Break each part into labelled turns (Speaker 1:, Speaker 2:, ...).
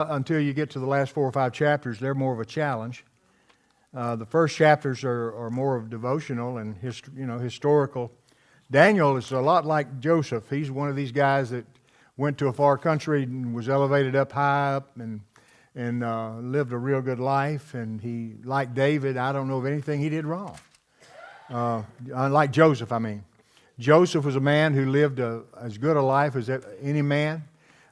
Speaker 1: Until you get to the last 4 or 5 chapters, they're more of a challenge. The first chapters are more of devotional and historical. Daniel is a lot like Joseph. He's one of these guys that went to a far country and was elevated up high up and lived a real good life. And he, like David, I don't know of anything he did wrong. Unlike Joseph, I mean. Joseph was a man who lived as good a life as any man.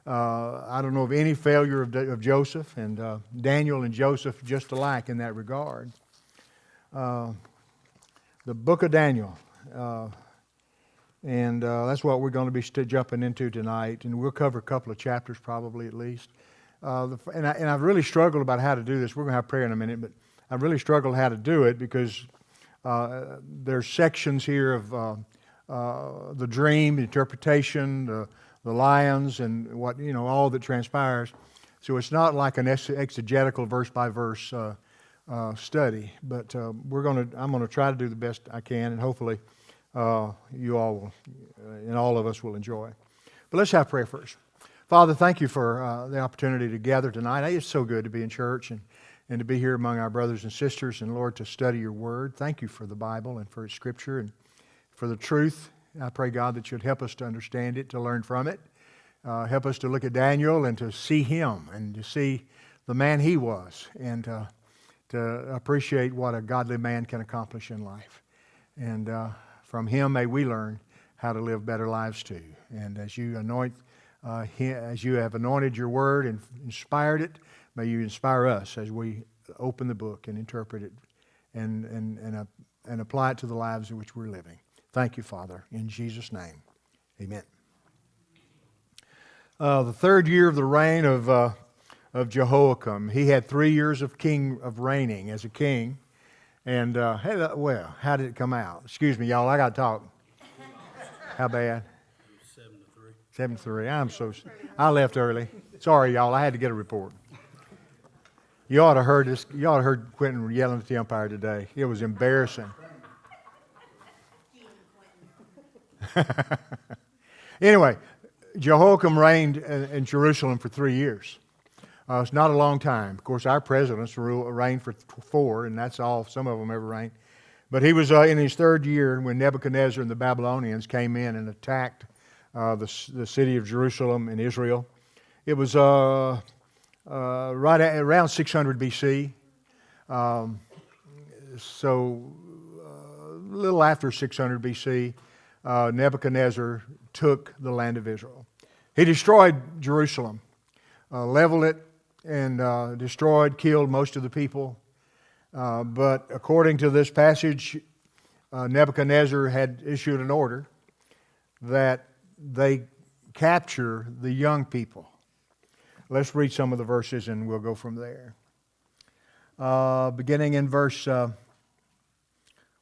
Speaker 1: I don't know of any failure of Joseph, and Daniel and Joseph just alike in that regard. The book of Daniel, and that's what we're going to be jumping into tonight, and we'll cover a couple of chapters probably at least. And I've really struggled about how to do this. We're going to have prayer in a minute, but I've really struggled how to do it because there's sections here of the dream, the interpretation, the lions, and what all that transpires. So it's not like an exegetical verse by verse study, but I'm going to try to do the best I can, and hopefully you all will, and all of us will enjoy. But let's have prayer first. Father, thank you for the opportunity to gather tonight. It's so good to be in church and to be here among our brothers and sisters, and Lord, to study your word. Thank you for the Bible and for its scripture and for the truth. I pray, God, that you'd help us to understand it, to learn from it. Help us to look at Daniel and to see him and to see the man he was and to appreciate what a godly man can accomplish in life. And from him may we learn how to live better lives too. And as you as you have anointed your word and inspired it, may you inspire us as we open the book and interpret it and apply it to the lives in which we're living. Thank you, Father, in Jesus' name. Amen. The third year of the reign of Jehoiakim, he had 3 years of reigning as a king. And, how did it come out? Excuse me, y'all, I got to talk. How bad? 7-3. I left early. Sorry, y'all, I had to get a report. You ought to heard this. You ought to heard Quentin yelling at the umpire today. It was embarrassing. Anyway, Jehoiakim reigned in Jerusalem for 3 years. It's not a long time. Of course, our presidents reigned for 4, and that's all some of them ever reigned. But he was in his 3rd year when Nebuchadnezzar and the Babylonians came in and attacked the city of Jerusalem in Israel. It was right around 600 B.C., so a little after 600 B.C., Nebuchadnezzar took the land of Israel. He destroyed Jerusalem, leveled it, and destroyed, killed most of the people. But according to this passage, Nebuchadnezzar had issued an order that they capture the young people. Let's read some of the verses and we'll go from there. Beginning in verse, look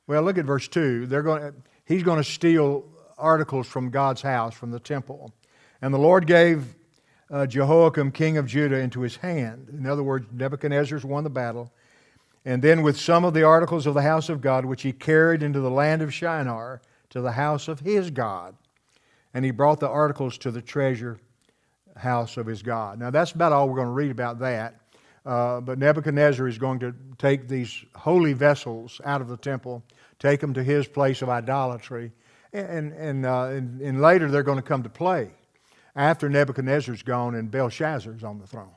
Speaker 1: at verse 2. He's going to steal articles from God's house, from the temple. And the Lord gave Jehoiakim, king of Judah, into his hand. In other words, Nebuchadnezzar's won the battle. And then with some of the articles of the house of God, which he carried into the land of Shinar, to the house of his God. And he brought the articles to the treasure house of his God. Now that's about all we're going to read about that. But Nebuchadnezzar is going to take these holy vessels out of the temple, take them to his place of idolatry, and later they're going to come to play after Nebuchadnezzar's gone and Belshazzar's on the throne.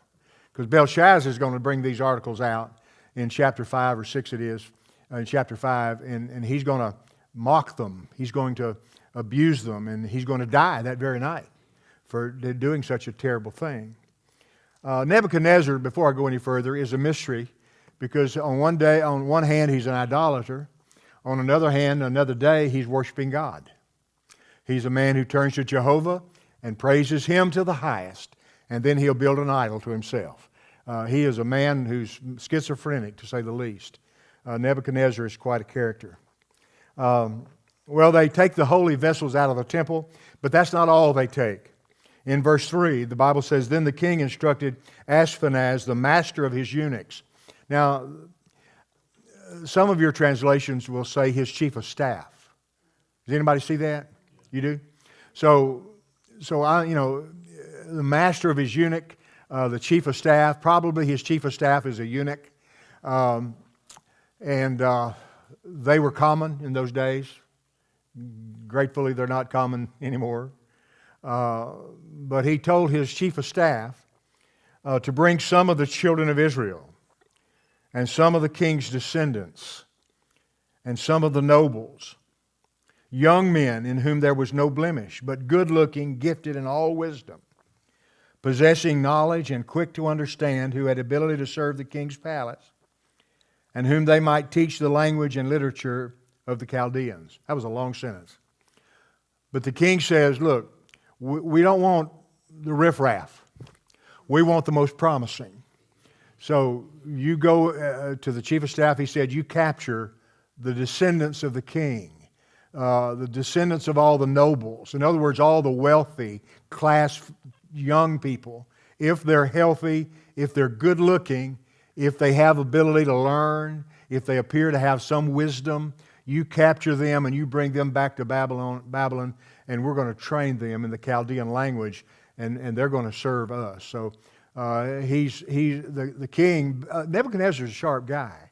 Speaker 1: Because Belshazzar is going to bring these articles out in chapter 5 or 6 it is, in chapter 5, and he's going to mock them. He's going to abuse them, and he's going to die that very night for doing such a terrible thing. Nebuchadnezzar, before I go any further, is a mystery because on one hand, he's an idolater. On another hand, another day, he's worshiping God. He's a man who turns to Jehovah and praises him to the highest, and then he'll build an idol to himself. He is a man who's schizophrenic, to say the least. Nebuchadnezzar is quite a character. They take the holy vessels out of the temple, but that's not all they take. In verse 3, the Bible says, Then the king instructed Ashpenaz, the master of his eunuchs. Now, some of your translations will say his chief of staff. Does anybody see that? You do? So the master of his eunuch the chief of staff. Probably his chief of staff is a eunuch. And they were common in those days. Gratefully, they're not common anymore. But he told his chief of staff to bring some of the children of Israel and some of the king's descendants and some of the nobles, young men in whom there was no blemish, but good-looking, gifted in all wisdom, possessing knowledge and quick to understand, who had ability to serve the king's palace, and whom they might teach the language and literature of the Chaldeans. That was a long sentence. But the king says, look, we don't want the riffraff. We want the most promising. So you go to the chief of staff, he said, you capture the descendants of the king, the descendants of all the nobles. In other words, all the wealthy class young people. If they're healthy, if they're good looking, if they have ability to learn, if they appear to have some wisdom, you capture them and you bring them back to Babylon, and we're going to train them in the Chaldean language, and they're going to serve us. So the king. Nebuchadnezzar is a sharp guy.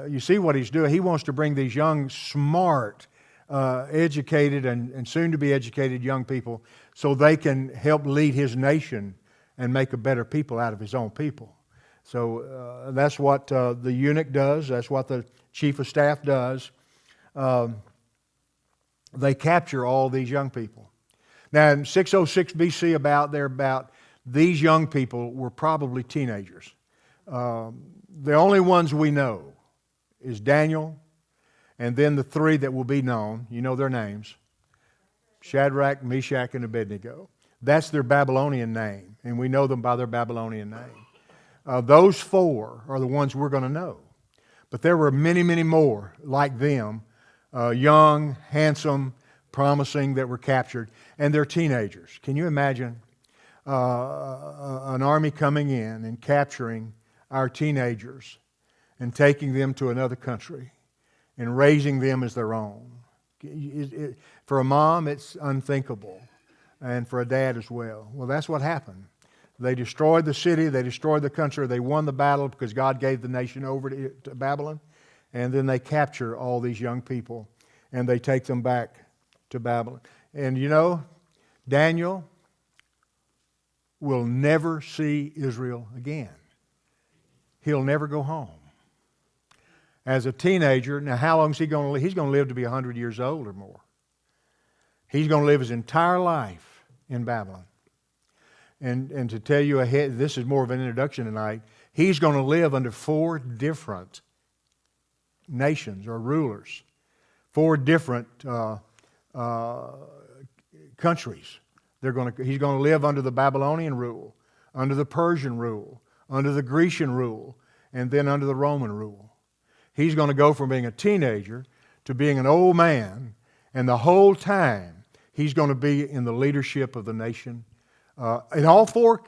Speaker 1: You see what he's doing. He wants to bring these young, smart, educated, and soon-to-be educated young people so they can help lead his nation and make a better people out of his own people. So that's what the eunuch does. That's what the chief of staff does. They capture all these young people. Now, in 606 BC, these young people were probably teenagers. The only ones we know is Daniel, and then the three that will be known. You know their names: Shadrach, Meshach, and Abednego. That's their Babylonian name, and we know them by their Babylonian name. Those four are the ones we're going to know. But there were many, many more like them, young, handsome, promising, that were captured, and they're teenagers. Can you imagine an army coming in and capturing our teenagers and taking them to another country and raising them as their own? For a mom, it's unthinkable, and for a dad as well. Well, that's what happened. They destroyed the city, they destroyed the country, they won the battle because God gave the nation over to Babylon, and then they capture all these young people and they take them back to Babylon. And you know, Daniel will never see Israel again. He'll never go home. As a teenager, now how long is he going to live? He's going to live to be 100 years old or more. He's going to live his entire life in Babylon. And to tell you ahead, this is more of an introduction tonight, he's going to live under 4 different nations or rulers, 4 different countries. He's going to live under the Babylonian rule, under the Persian rule, under the Grecian rule, and then under the Roman rule. He's going to go from being a teenager to being an old man, and the whole time he's going to be in the leadership of the nation in all four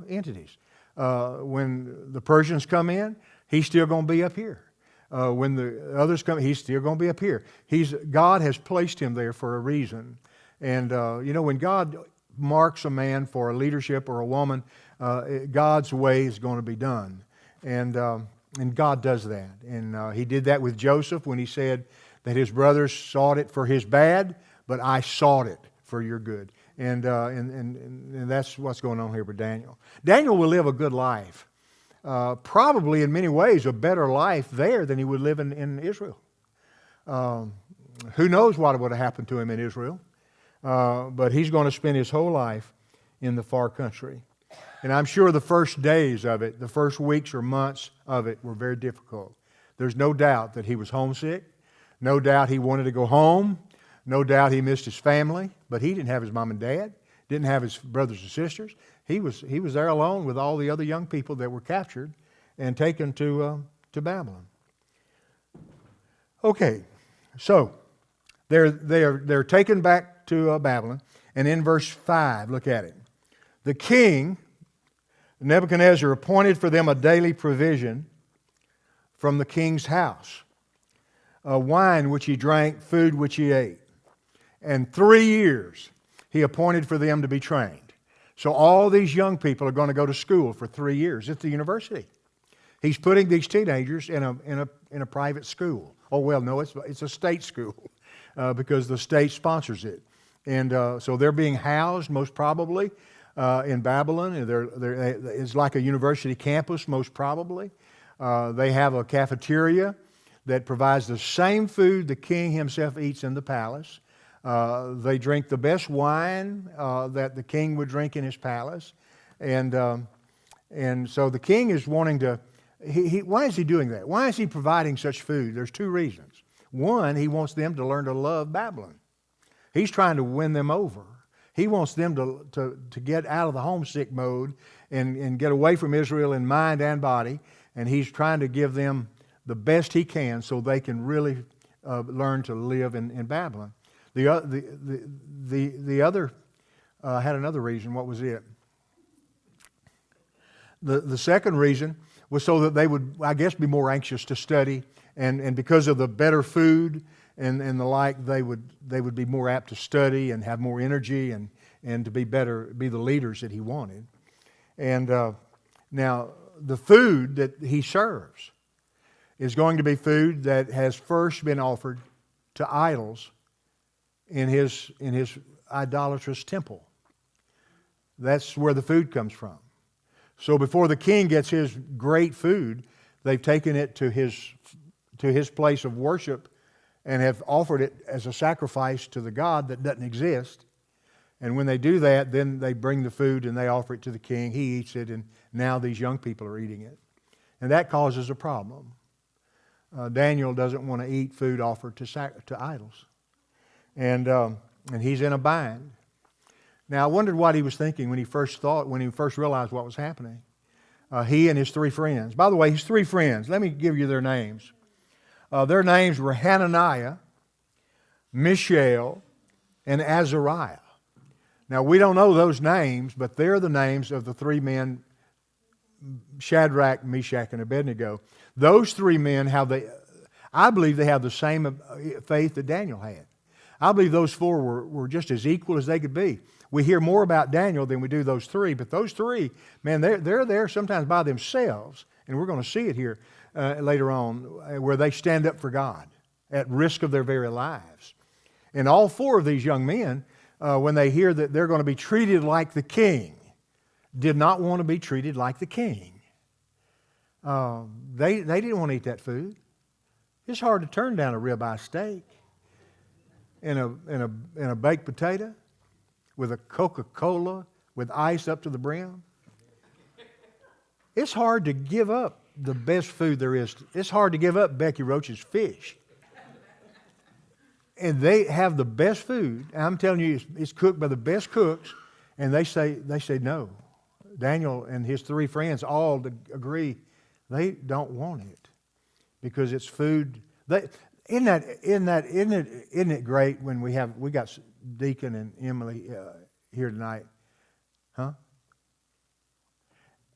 Speaker 1: entities. When the Persians come in, he's still going to be up here. When the others come, he's still going to be up here. God has placed him there for a reason. And when God marks a man for a leadership or a woman, God's way is going to be done. And God does that. And he did that with Joseph when he said that his brothers sought it for his bad, but I sought it for your good. And that's what's going on here with Daniel. Daniel will live a good life. Probably in many ways a better life there than he would live in Israel. Who knows what would have happened to him in Israel. But he's going to spend his whole life in the far country. And I'm sure the first days of it, the first weeks or months of it were very difficult. There's no doubt that he was homesick. No doubt he wanted to go home. No doubt he missed his family. But he didn't have his mom and dad. Didn't have his brothers and sisters. He was there alone with all the other young people that were captured and taken to Babylon. Okay, so they're taken back to Babylon, and in verse 5, look at it. The king, Nebuchadnezzar, appointed for them a daily provision from the king's house, wine which he drank, food which he ate. And 3 years he appointed for them to be trained. So all these young people are going to go to school for 3 years at the university. He's putting these teenagers in a private school. Oh, well, no, it's a state school because the state sponsors it. And so they're being housed, most probably, in Babylon. It's like a university campus, most probably. They have a cafeteria that provides the same food the king himself eats in the palace. They drink the best wine that the king would drink in his palace. And so the king is wanting to... why is he doing that? Why is he providing such food? There's 2 reasons. One, he wants them to learn to love Babylon. He's trying to win them over. He wants them to get out of the homesick mode and get away from Israel in mind and body. And he's trying to give them the best he can so they can really learn to live in Babylon. The other had another reason. What was it? The second reason was so that they would, I guess, be more anxious to study, and because of the better food and the like, they would be more apt to study and have more energy and to be the leaders that he wanted. And now the food that he serves is going to be food that has first been offered to idols in his idolatrous temple. That's where the food comes from. So before the king gets his great food, they've taken it to his place of worship and have offered it as a sacrifice to the god that doesn't exist. And when they do that, then they bring the food and they offer it to the king. He eats it, and now these young people are eating it. And that causes a problem. Daniel doesn't want to eat food offered to idols. And he's in a bind. Now, I wondered what he was thinking when he first realized what was happening. He and his 3 friends. By the way, his 3 friends, let me give you their names. Their names were Hananiah, Mishael, and Azariah. Now, we don't know those names, but they're the names of the 3 men, Shadrach, Meshach, and Abednego. Those 3 men, I believe they have the same faith that Daniel had. I believe those 4 were just as equal as they could be. We hear more about Daniel than we do those 3, but those 3, man, they're there sometimes by themselves, and we're going to see it here later on, where they stand up for God at risk of their very lives. And all 4 of these young men, when they hear that they're going to be treated like the king, did not want to be treated like the king. They didn't want to eat that food. It's hard to turn down a ribeye steak and a baked potato with a Coca-Cola with ice up to the brim. It's hard to give up the best food there is. It's hard to give up Becky Roach's fish. And they have the best food. And I'm telling you, it's cooked by the best cooks. And they say no. Daniel and his 3 friends all agree they don't want it because it's food. Isn't it great when we got Deacon and Emily here tonight, huh?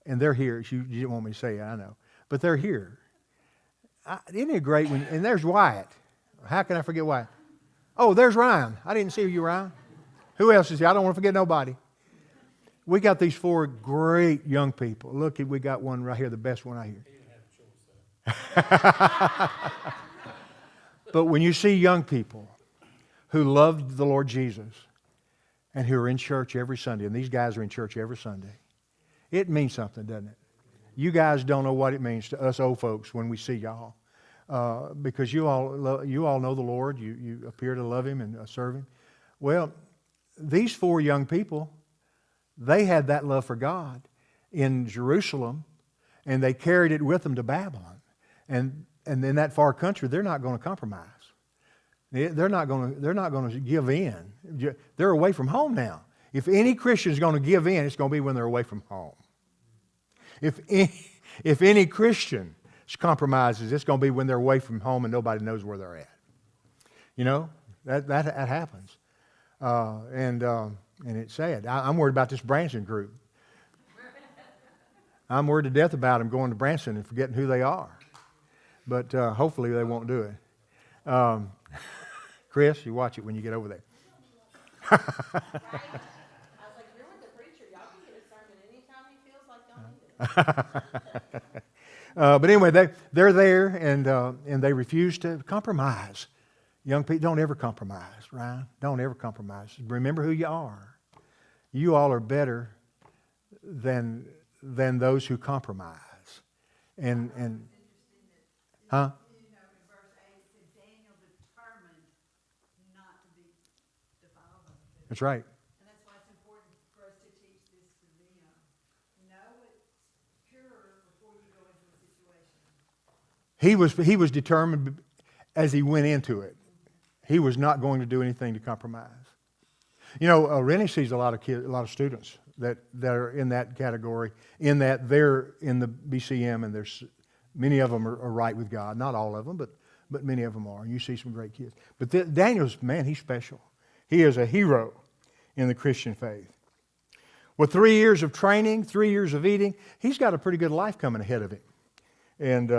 Speaker 1: And they're here. You didn't want me to say it, I know, but they're here. Isn't it great and there's Wyatt. How can I forget Wyatt? Oh, there's Ryan. I didn't see you, Ryan. Who else is here? I don't want to forget nobody. We got these 4 great young people. Look, we got one right here, the best one I hear. But when you see young people who love the Lord Jesus and who are in church every Sunday, and these guys are in church every Sunday, it means something, doesn't it? You guys don't know what it means to us old folks when we see y'all. Because you all know the Lord. You appear to love Him and serve Him. Well, these 4 young people, they had that love for God in Jerusalem, and they carried it with them to Babylon. And in that far country, they're not going to compromise. They're not going to give in. They're away from home now. If any Christian is going to give in, it's going to be when they're away from home. If any Christian compromises, it's going to be when they're away from home and nobody knows where they're at. You know, that happens. And it's sad. I'm worried about this Branson group. I'm worried to death about them going to Branson and forgetting who they are. But hopefully they won't do it. Chris, you watch it when you get over there.
Speaker 2: I was like, you're with the preacher. Y'all
Speaker 1: But anyway, they're there, and they refuse to compromise. Young people, don't ever compromise, right? Don't ever compromise. Remember who you are. You all are better than those who compromise. And huh?
Speaker 2: In verse 8, it said Daniel determined not to be defiled.
Speaker 1: That's right.
Speaker 2: And that's why it's important for us to teach this to them. Know it's pure before you go into a situation.
Speaker 1: He was determined as he went into it. He was not going to do anything to compromise. You know, Rennie sees a lot of students that are in that category, in that they're in the BCM, and there's many of them are right with God. Not all of them, but many of them are. And you see some great kids. But Daniel's, man, he's special. He is a hero in the Christian faith. With 3 years of training, 3 years of eating, he's got a pretty good life coming ahead of him. And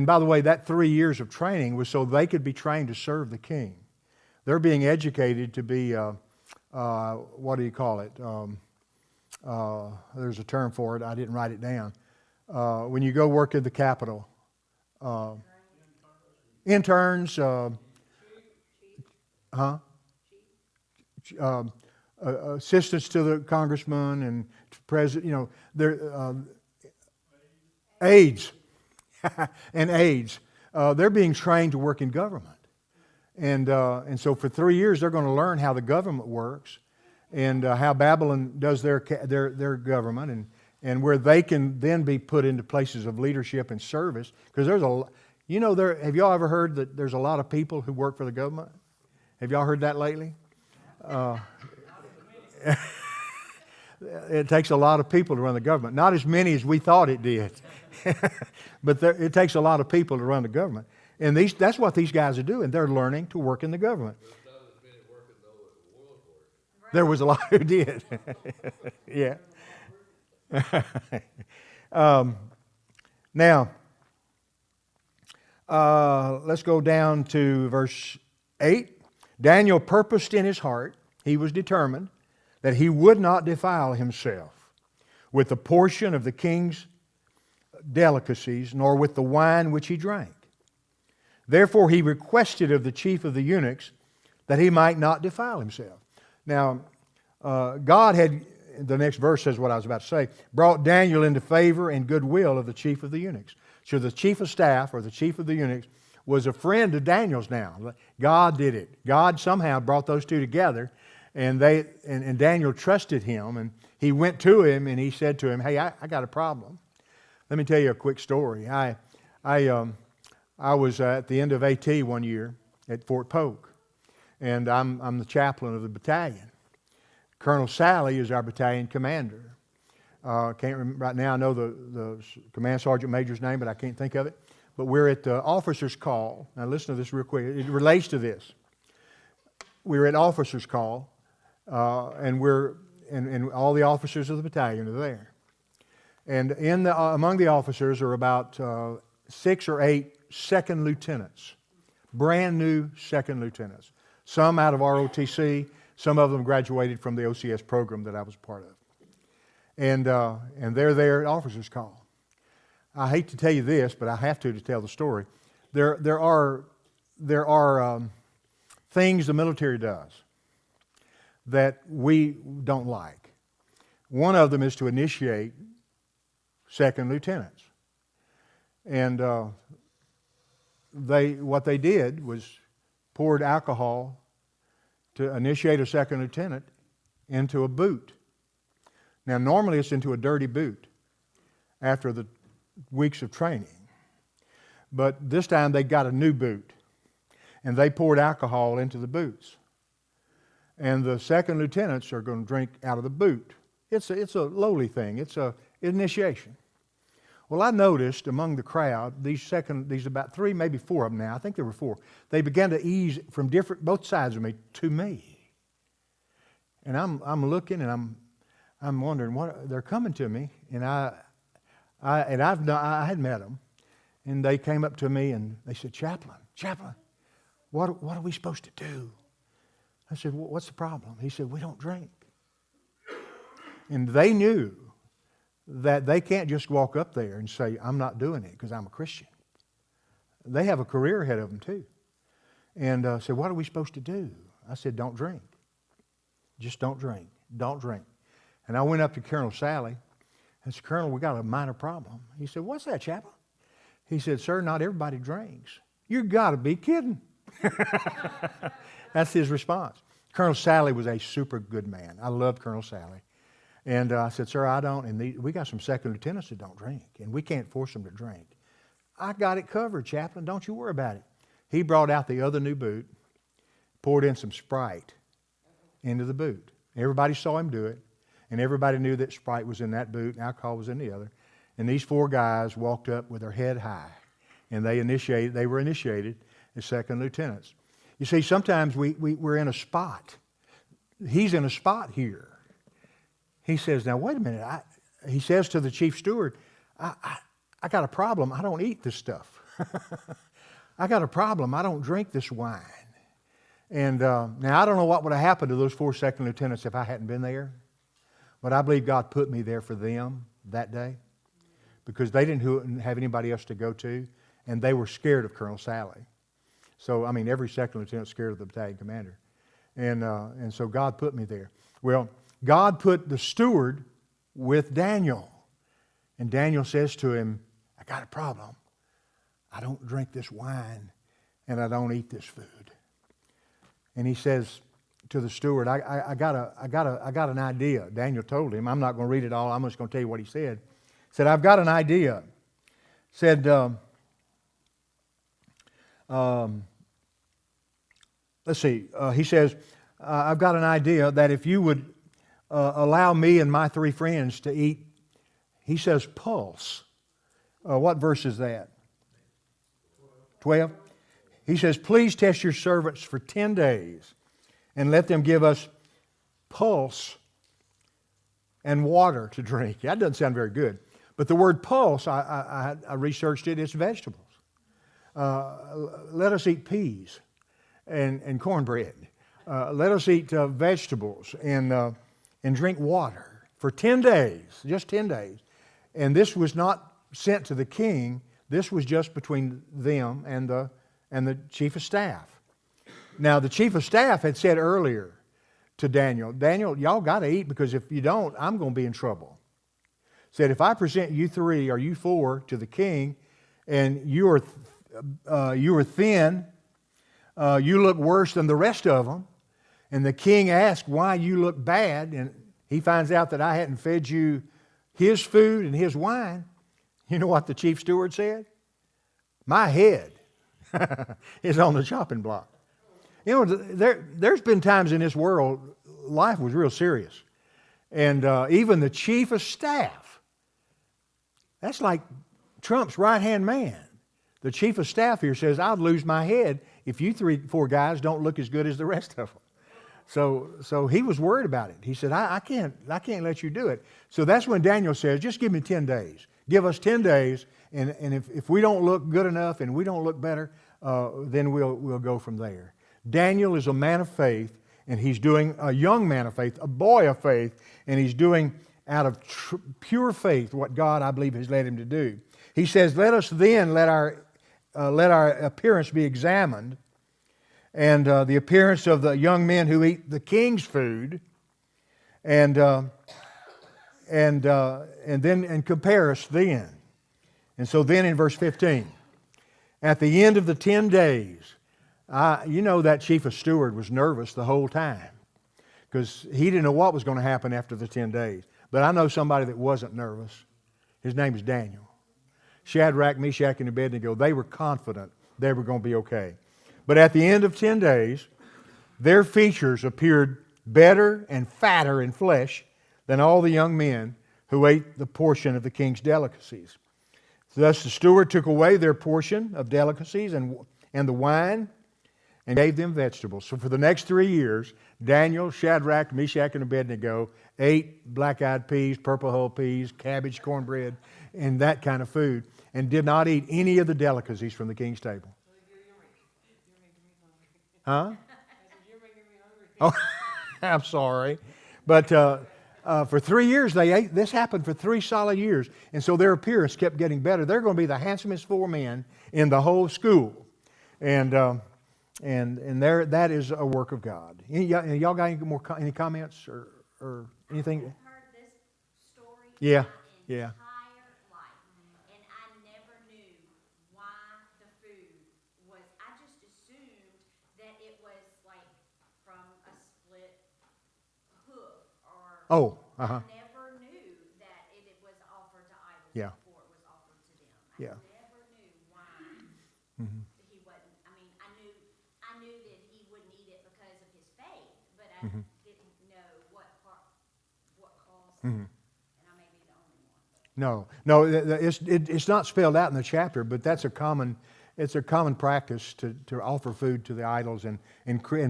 Speaker 1: by the way, that 3 years of training was so they could be trained to serve the king. They're being educated to be, what do you call it? There's a term for it. I didn't write it down. When you go work at the Capitol. Interns. Assistants to the congressman and president. You know, they're aides. And aides. They're being trained to work in government. And so for 3 years, they're going to learn how the government works and how Babylon does their government and where they can then be put into places of leadership and service. Because there's have y'all ever heard that there's a lot of people who work for the government? Have y'all heard that lately? It takes a lot of people to run the government. Not as many as we thought it did. But it takes a lot of people to run the government. And that's what these guys are doing. They're learning to work in the government. There was a lot who did. Yeah. Now, let's go down to verse 8. Daniel purposed in his heart, he was determined, that he would not defile himself with the portion of the king's delicacies, nor with the wine which he drank. Therefore he requested of the chief of the eunuchs that he might not defile himself. Now, God had, the next verse says what I was about to say, brought Daniel into favor and goodwill of the chief of the eunuchs. So the chief of staff, or the chief of the eunuchs, was a friend of Daniel's now. God did it. God somehow brought those two together, and Daniel trusted him, and he went to him and he said to him, hey, I got a problem. Let me tell you a quick story. I was at the end of AT one year at Fort Polk, and I'm the chaplain of the battalion. Colonel Sally is our battalion commander. Can't remember right now. I know the command sergeant major's name, but I can't think of it. But we're at the officer's call. Now listen to this real quick. It relates to this. We're at officer's call, and all the officers of the battalion are there. And among the officers are about 6 or 8 second lieutenants, brand new second lieutenants. Some out of ROTC, some of them graduated from the OCS program that I was part of. And they're there at officers' call. I hate to tell you this, but I have to tell the story. There are things the military does that we don't like. One of them is to initiate second lieutenants. And what they did was poured alcohol to initiate a second lieutenant into a boot. Now, normally it's into a dirty boot after the weeks of training. But this time they got a new boot, and they poured alcohol into the boots. And the second lieutenants are going to drink out of the boot. It's a lowly thing. It's an initiation. Well, I noticed among the crowd, these about 3, maybe 4 of them now, I think there were 4, they began to ease from both sides of me to me. And I'm looking and I'm wondering what they're coming to me, and I had met them, and they came up to me and they said, Chaplain, what are we supposed to do? I said, well, what's the problem? He said, we don't drink. And they knew that they can't just walk up there and say, I'm not doing it because I'm a Christian. They have a career ahead of them too. And said, what are we supposed to do? I said, don't drink. Just don't drink. Don't drink. And I went up to Colonel Sally and said, Colonel, we got a minor problem. He said, what's that, Chaplain? He said, sir, not everybody drinks. You got to be kidding. That's his response. Colonel Sally was a super good man. I loved Colonel Sally. And I said, sir, I don't. And we got some second lieutenants that don't drink, and we can't force them to drink. I got it covered, Chaplain. Don't you worry about it. He brought out the other new boot, poured in some Sprite into the boot. Everybody saw him do it, and everybody knew that Sprite was in that boot and alcohol was in the other. And these 4 guys walked up with their head high, and they were initiated as second lieutenants. You see, sometimes we're in a spot. He's in a spot here. He says, now wait a minute. He says to the chief steward, I got a problem. I don't eat this stuff. I got a problem. I don't drink this wine. And now I don't know what would have happened to those 4 second lieutenants if I hadn't been there. But I believe God put me there for them that day because they didn't have anybody else to go to, and they were scared of Colonel Sally. So, I mean, every second lieutenant scared of the battalion commander. And so God put me there. Well, God put the steward with Daniel. And Daniel says to him, I got a problem. I don't drink this wine, and I don't eat this food. And he says to the steward, I got an idea. Daniel told him, I'm not going to read it all. I'm just going to tell you what he said. He said, I've got an idea. Said, let's see. He says, I've got an idea that if you would allow me and my 3 friends to eat, he says, pulse. What verse is that? 12. He says, please test your servants for 10 days and let them give us pulse and water to drink. That doesn't sound very good. But the word pulse, I researched it, it's vegetables. Let us eat peas and cornbread. Let us eat vegetables and drink water for 10 days, just 10 days. And this was not sent to the king. This was just between them and the chief of staff. Now, the chief of staff had said earlier to Daniel, y'all got to eat because if you don't, I'm going to be in trouble. Said, if I present you 3 or you 4 to the king and you are thin, you look worse than the rest of them, and the king asks why you look bad, and he finds out that I hadn't fed you his food and his wine, you know what the chief steward said? My head is on the chopping block. You know, there's been times in this world, life was real serious. And even the chief of staff, that's like Trump's right-hand man. The chief of staff here says, I'd lose my head if you 3-4 guys don't look as good as the rest of them. So he was worried about it. He said, I can't let you do it. So that's when Daniel says, just give me 10 days. Give us 10 days, and if we don't look good enough and we don't look better, then we'll go from there. Daniel is a man of faith, and he's doing a young man of faith, a boy of faith, and he's doing out of pure faith what God, I believe, has led him to do. He says, let us then let our appearance be examined, and the appearance of the young men who eat the king's food, and compare us then. And so then in verse 15, at the end of the 10 days, you know that chief of steward was nervous the whole time because he didn't know what was going to happen after the 10 days. But I know somebody that wasn't nervous. His name is Daniel. Shadrach, Meshach, and Abednego, they were confident they were going to be okay. But at the end of 10 days, their features appeared better and fatter in flesh than all the young men who ate the portion of the king's delicacies. Thus the steward took away their portion of delicacies and the wine and gave them vegetables. So for the next 3 years, Daniel, Shadrach, Meshach, and Abednego ate black-eyed peas, purple-hulled peas, cabbage, cornbread, and that kind of food, and did not eat any of the delicacies from the king's table. Huh? Oh, I'm sorry. But For 3 years they ate. This happened for 3 solid years. And so their appearance kept getting better. They're going to be the handsomest 4 men in the whole school. And there, that is a work of God. Y'all got any comments or anything?
Speaker 3: I've heard this story
Speaker 1: Yeah,
Speaker 3: my
Speaker 1: yeah.
Speaker 3: entire life, and I never knew why the food was. I just assumed that it was like from a split hoof, or
Speaker 1: Oh, uh-huh.
Speaker 3: I never knew that it was offered to idols
Speaker 1: Yeah.
Speaker 3: before it was offered to them.
Speaker 1: Yeah.
Speaker 3: I never knew why
Speaker 1: Mhm.
Speaker 3: he wasn't. I mean, I knew that he wouldn't eat it because of his faith, but I
Speaker 1: Mhm.
Speaker 3: didn't know what caused
Speaker 1: Mhm.
Speaker 3: it. And I may be the only one.
Speaker 1: No, it's not spelled out in the chapter, but that's it's a common practice to offer food to the idols, and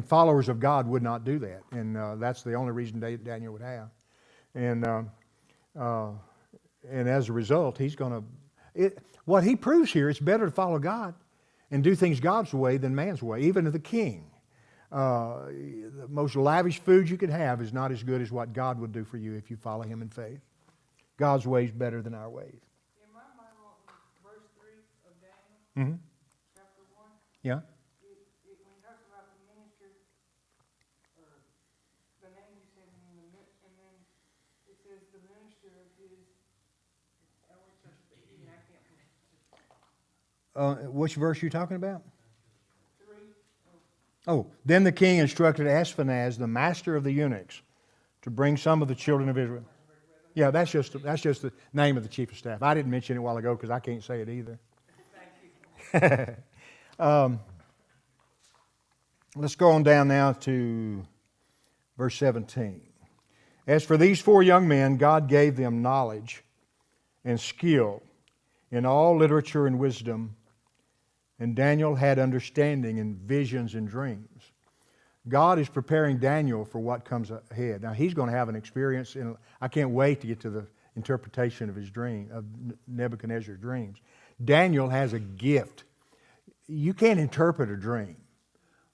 Speaker 1: followers of God would not do that, and that's the only reason Daniel would have, and as a result, he's going to. What he proves here, it's better to follow God and do things God's way than man's way, even to the king. The most lavish food you could have is not as good as what God would do for you if you follow Him in faith. God's way is better than our ways.
Speaker 2: In my Bible, verse 3 of Daniel,
Speaker 1: Mm-hmm.
Speaker 2: chapter 1,
Speaker 1: Yeah.
Speaker 2: when he talks about the minister, or the name you said, and then it says the minister of his, I wish I could be, I can't pronounce it.
Speaker 1: Which verse are you talking about?
Speaker 2: 3,
Speaker 1: Oh, then the king instructed Ashpenaz, the master of the eunuchs, to bring some of the children of Israel. Yeah, that's just the name of the chief of staff. I didn't mention it a while ago because I can't say it either. Let's go on down now to verse 17. As for these 4 young men, God gave them knowledge and skill in all literature and wisdom, and Daniel had understanding in visions and dreams. God is preparing Daniel for what comes ahead. Now, he's going to have an experience, and I can't wait to get to the interpretation of his dream, of Nebuchadnezzar's dreams. Daniel has a gift. You can't interpret a dream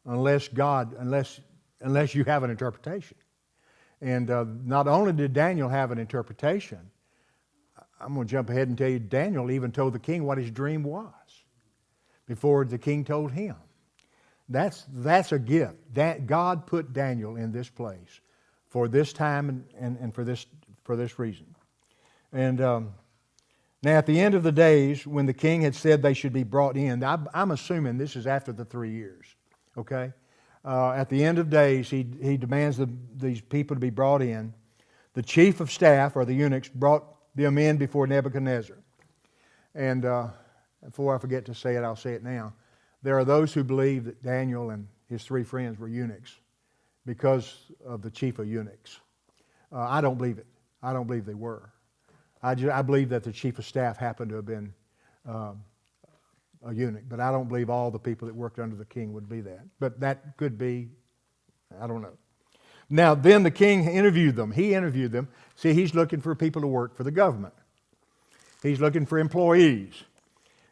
Speaker 1: unless you have an interpretation. And not only did Daniel have an interpretation, I'm going to jump ahead and tell you, Daniel even told the king what his dream was before the king told him. That's a gift. That God put Daniel in this place for this time and for this reason. And now at the end of the days, when the king had said they should be brought in, I'm assuming this is after the 3 years. Okay, at the end of days, he demands these people to be brought in. The chief of staff, or the eunuchs, brought them in before Nebuchadnezzar. And before I forget to say it, I'll say it now. There are those who believe that Daniel and his 3 friends were eunuchs because of the chief of eunuchs. I don't believe it. I don't believe they were. I believe that the chief of staff happened to have been a eunuch, but I don't believe all the people that worked under the king would be that. But that could be, I don't know. Now, then the king interviewed them. He interviewed them. See, he's looking for people to work for the government. He's looking for employees.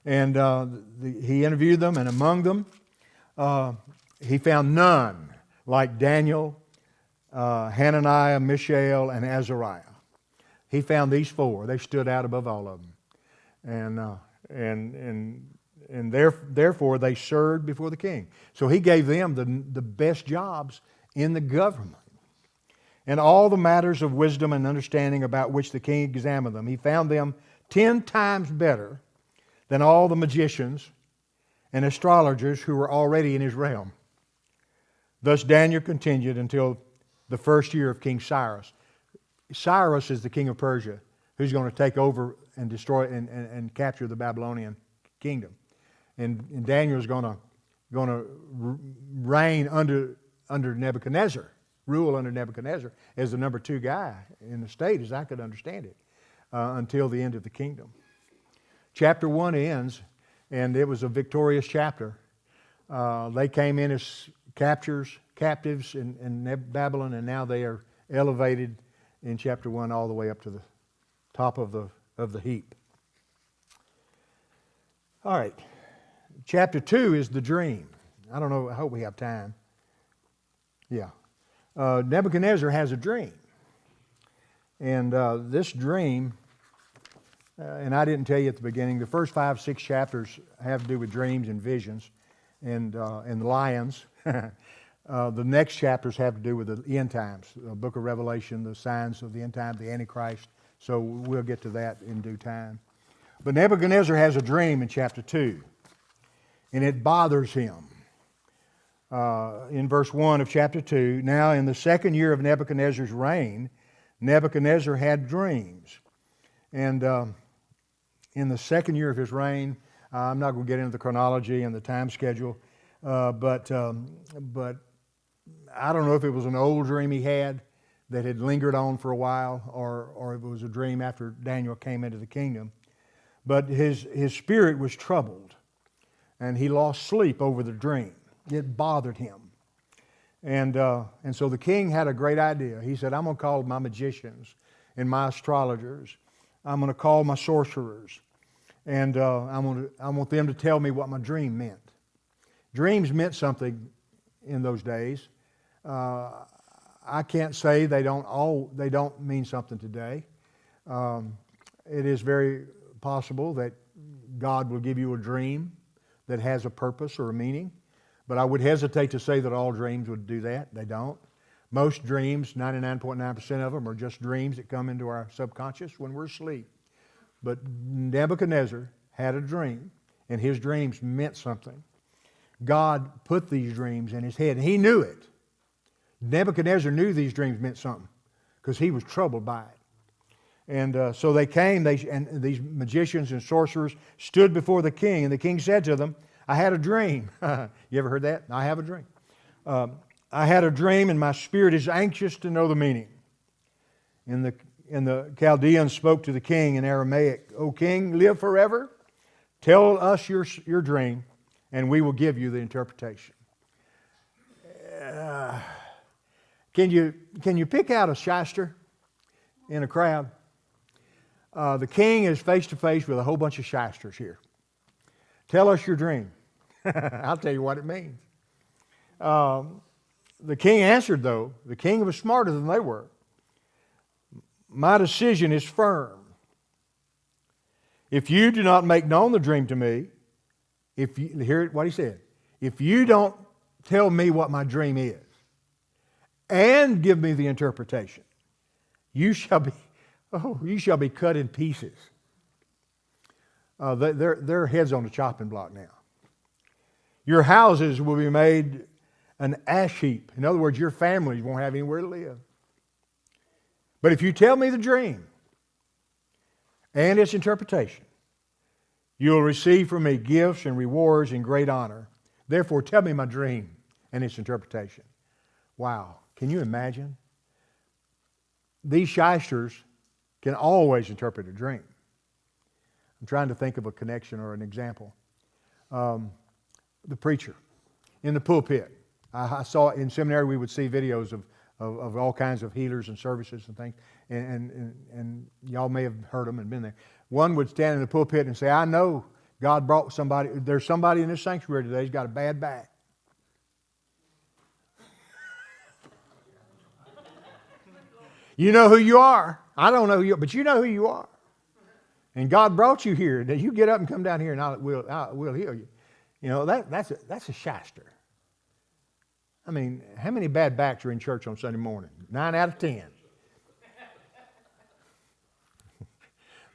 Speaker 1: And he interviewed them, and among them, he found none like Daniel, Hananiah, Mishael, and Azariah. He found these 4. They stood out above all of them. And therefore they served before the king. So he gave them the best jobs in the government. And all the matters of wisdom and understanding about which the king examined them, he found them 10 times better than all the magicians and astrologers who were already in his realm. Thus Daniel continued until the first year of King Cyrus. Cyrus is the king of Persia, who's going to take over and destroy and capture the Babylonian kingdom. And Daniel is going to reign under Nebuchadnezzar, rule under Nebuchadnezzar as the number 2 guy in the state, as I could understand it, until the end of the kingdom. Chapter 1 ends, and it was a victorious chapter. They came in as captives in Babylon, and now they are elevated in chapter 1 all the way up to the top of the heap. All right. Chapter 2 is the dream. I don't know, I hope we have time. Yeah. Nebuchadnezzar has a dream. And this dream, and I didn't tell you at the beginning, the first 5, 6 chapters have to do with dreams and visions and lions. The next chapters have to do with the end times, the book of Revelation, the signs of the end time, the Antichrist. So we'll get to that in due time. But Nebuchadnezzar has a dream in chapter 2, and it bothers him. In verse 1 of chapter 2, now in the second year of Nebuchadnezzar's reign, Nebuchadnezzar had dreams. And in the second year of his reign, I'm not going to get into the chronology and the time schedule, but I don't know if it was an old dream he had that had lingered on for a while, or if it was a dream after Daniel came into the kingdom. But his spirit was troubled, and he lost sleep over the dream. It bothered him. And so the king had a great idea. He said, I'm going to call my magicians and my astrologers. I'm going to call my sorcerers. And I want them to tell me what my dream meant. Dreams meant something in those days. I can't say they don't mean something today. It is very possible that God will give you a dream that has a purpose or a meaning. But I would hesitate to say that all dreams would do that. They don't. Most dreams, 99.9% of them, are just dreams that come into our subconscious when we're asleep. But Nebuchadnezzar had a dream, and his dreams meant something. God put these dreams in his head, and he knew it. Nebuchadnezzar knew these dreams meant something because he was troubled by it. And so they came, and these magicians and sorcerers stood before the king, and the king said to them, I had a dream. You ever heard that? I have a dream. I had a dream, and my spirit is anxious to know the meaning. And the Chaldeans spoke to the king in Aramaic, O king, live forever. Tell us your dream, and we will give you the interpretation. Can you pick out a shyster in a crowd? The king is face to face with a whole bunch of shysters here. Tell us your dream. I'll tell you what it means. The king answered, though. The king was smarter than they were. My decision is firm. If you do not make known the dream to me, hear what he said. If you don't tell me what my dream is and give me the interpretation, you shall be cut in pieces. Their heads on the chopping block now. Your houses will be made an ash heap. In other words, your families won't have anywhere to live. But if you tell me the dream and its interpretation, you'll receive from me gifts and rewards and great honor. Therefore, tell me my dream and its interpretation. Wow. Can you imagine? These shysters can always interpret a dream. I'm trying to think of a connection or an example. The preacher in the pulpit. I saw in seminary we would see videos of all kinds of healers and services and things, and y'all may have heard them and been there. One would stand in the pulpit and say, I know God brought somebody, there's somebody in this sanctuary today who's got a bad back. You know who you are. I don't know who you are, but you know who you are. And God brought you here. That you get up and come down here and we'll heal you. You know, that's a shyster. I mean, how many bad backs are in church on Sunday morning? 9 out of 10.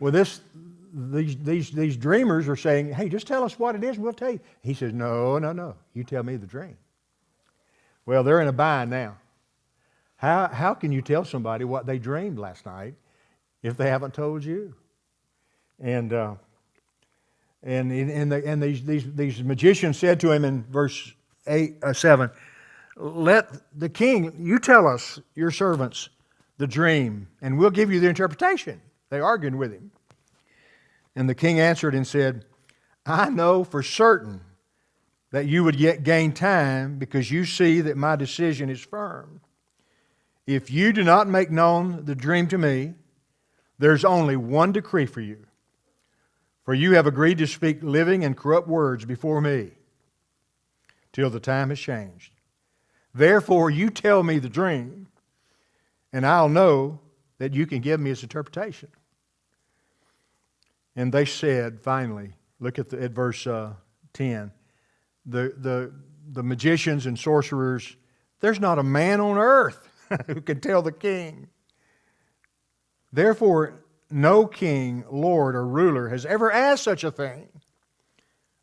Speaker 1: Well, these dreamers are saying, hey, just tell us what it is and we'll tell you. He says, no. You tell me the dream. Well, they're in a bind now. How can you tell somebody what they dreamed last night if they haven't told you? And these magicians said to him in verse 7, let the king, you tell us, your servants, the dream, and we'll give you the interpretation. They argued with him. And the king answered and said, I know for certain that you would yet gain time because you see that my decision is firm. If you do not make known the dream to me, there's only one decree for you. For you have agreed to speak living and corrupt words before me till the time has changed. Therefore, you tell me the dream, and I'll know that you can give me its interpretation? And they said, finally, look at verse 10. The magicians and sorcerers, there's not a man on earth who can tell the king. Therefore, no king, lord, or ruler has ever asked such a thing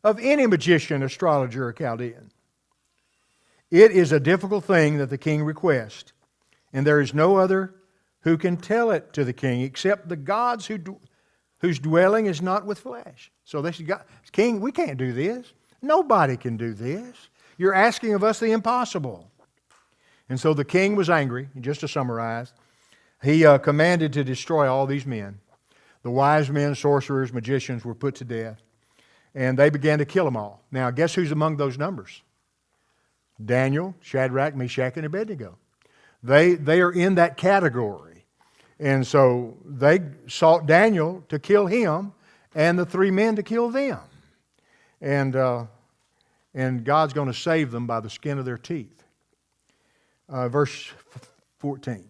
Speaker 1: of any magician, astrologer, or Chaldean. It is a difficult thing that the king requests, and there is no other who can tell it to the king except the gods whose dwelling is not with flesh. So they said, King, we can't do this. Nobody can do this. You're asking of us the impossible. And so the king was angry. Just to summarize, he commanded to destroy all these men. The wise men, sorcerers, magicians were put to death. And they began to kill them all. Now, guess who's among those numbers? Daniel, Shadrach, Meshach, and Abednego. They are in that category. And so they sought Daniel to kill him and the three men to kill them. And God's going to save them by the skin of their teeth. Verse 14.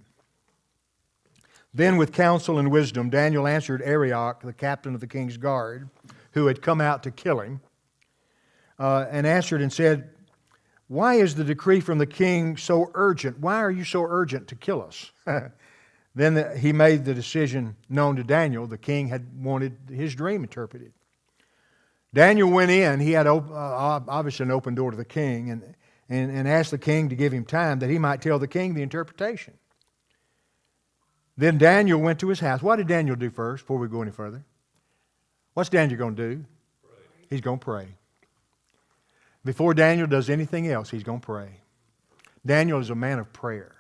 Speaker 1: Then with counsel and wisdom, Daniel answered Arioch, the captain of the king's guard, who had come out to kill him, and answered and said, why is the decree from the king so urgent? Why are you so urgent to kill us? Then he made the decision known to Daniel. The king had wanted his dream interpreted. Daniel went in. He had obviously an open door to the king and asked the king to give him time that he might tell the king the interpretation. Then Daniel went to his house. What did Daniel do first before we go any further? What's Daniel going to do? Pray. He's going to pray. Before Daniel does anything else, he's going to pray. Daniel is a man of prayer.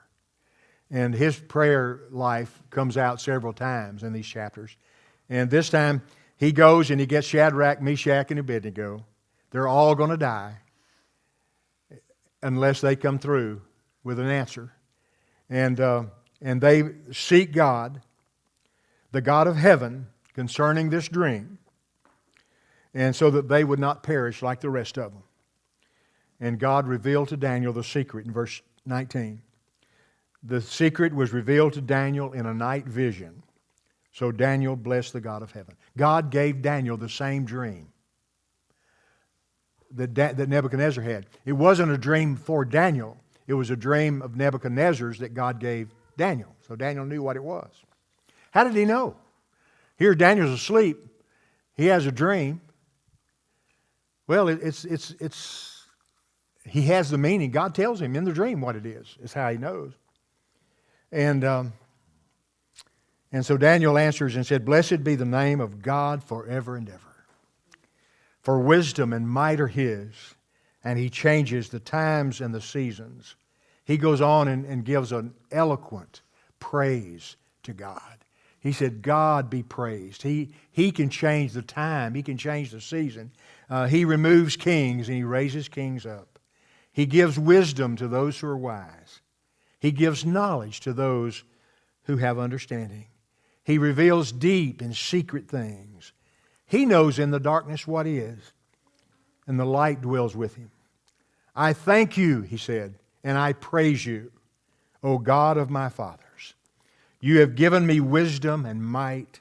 Speaker 1: And his prayer life comes out several times in these chapters. And this time, he goes and he gets Shadrach, Meshach, and Abednego. They're all going to die unless they come through with an answer. And they seek God, the God of heaven, concerning this dream, and so that they would not perish like the rest of them. And God revealed to Daniel the secret in verse 19. The secret was revealed to Daniel in a night vision. So Daniel blessed the God of heaven. God gave Daniel the same dream that Nebuchadnezzar had. It wasn't a dream for Daniel. It was a dream of Nebuchadnezzar's that God gave Daniel. So Daniel knew what it was. How did he know? Here Daniel's asleep. He has a dream. Well, he has the meaning. God tells him in the dream what it is. It's how he knows. And so Daniel answers and said, blessed be the name of God forever and ever. For wisdom and might are His, and He changes the times and the seasons. He goes on and gives an eloquent praise to God. He said, God be praised. He can change the time. He can change the season. He removes kings and He raises kings up. He gives wisdom to those who are wise. He gives knowledge to those who have understanding. He reveals deep and secret things. He knows in the darkness what is, and the light dwells with Him. I thank You, He said, and I praise You, O God of my fathers. You have given me wisdom and might,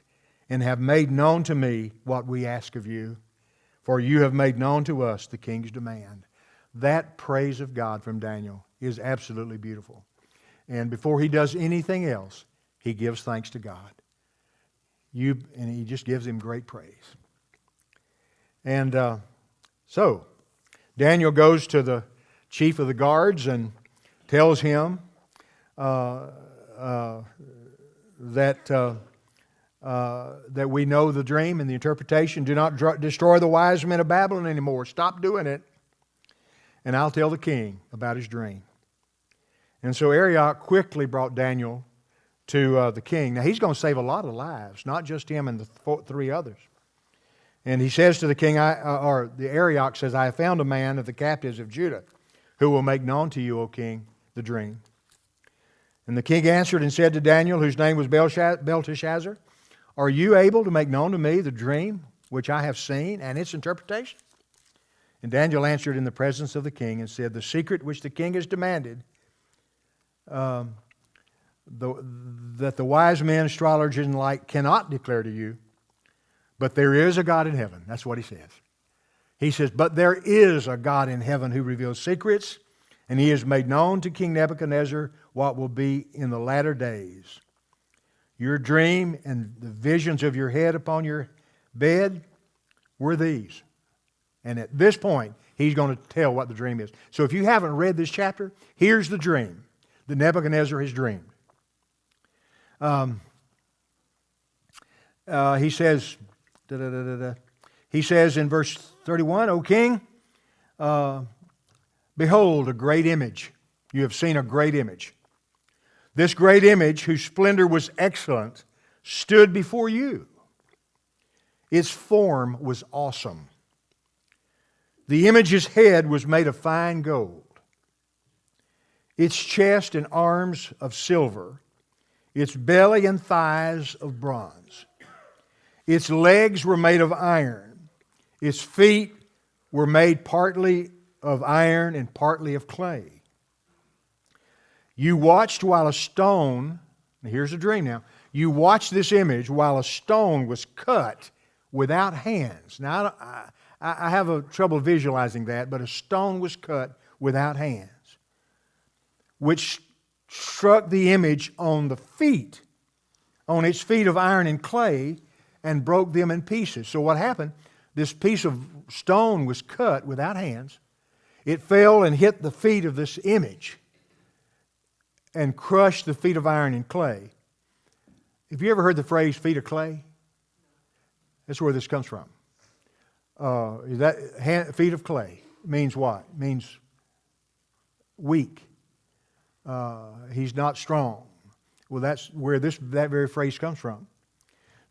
Speaker 1: and have made known to me what we ask of You, for You have made known to us the king's demand. That praise of God from Daniel is absolutely beautiful. And before he does anything else, he gives thanks to God. And he just gives Him great praise. And so, Daniel goes to the chief of the guards and tells him that we know the dream and the interpretation. Do not destroy the wise men of Babylon anymore. Stop doing it. And I'll tell the king about his dream. And so Arioch quickly brought Daniel to the king. Now he's going to save a lot of lives, not just him and the three others. And he says to the king, the Arioch says, I have found a man of the captives of Judah who will make known to you, O king, the dream. And the king answered and said to Daniel, whose name was Belteshazzar, are you able to make known to me the dream which I have seen and its interpretation? And Daniel answered in the presence of the king and said, the secret which the king has demanded that the wise men, astrologers, and the like cannot declare to you, but there is a God in heaven. That's what he says. He says, but there is a God in heaven who reveals secrets, and he has made known to King Nebuchadnezzar what will be in the latter days. Your dream and the visions of your head upon your bed were these. And at this point, he's going to tell what the dream is. So if you haven't read this chapter, here's the dream that Nebuchadnezzar has dreamed. He says, he says in verse 31, O king, behold, a great image. You have seen a great image. This great image, whose splendor was excellent, stood before you. Its form was awesome. The image's head was made of fine gold. Its chest and arms of silver. Its belly and thighs of bronze. Its legs were made of iron. Its feet were made partly of iron and partly of clay. You watched while a stone, here's a dream now, you watched this image while a stone was cut without hands. Now, I have a trouble visualizing that, but a stone was cut without hands, which struck the image on the feet, on its feet of iron and clay, and broke them in pieces. So what happened? This piece of stone was cut without hands. It fell and hit the feet of this image and crushed the feet of iron and clay. Have you ever heard the phrase feet of clay? That's where this comes from. Feet of clay means what? It means weak. He's not strong. Well, that's where that very phrase comes from.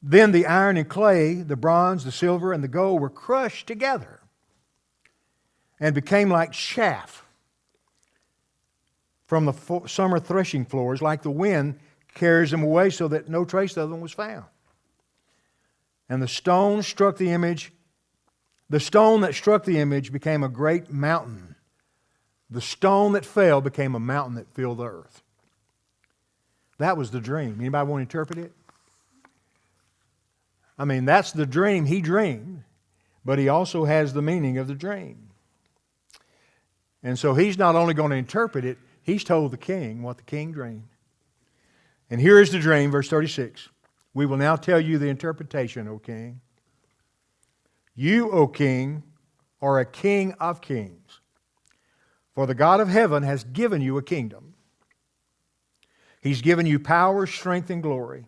Speaker 1: Then the iron and clay, the bronze, the silver, and the gold were crushed together and became like chaff from the summer threshing floors, like the wind carries them away so that no trace of them was found. And the stone struck the image. The stone that struck the image became a great mountain. The stone that fell became a mountain that filled the earth. That was the dream. Anybody want to interpret it? I mean, that's the dream he dreamed, but he also has the meaning of the dream. And so he's not only going to interpret it, he's told the king what the king dreamed. And here is the dream, verse 36. We will now tell you the interpretation, O king. You, O king, are a king of kings. For the God of heaven has given you a kingdom. He's given you power, strength, and glory.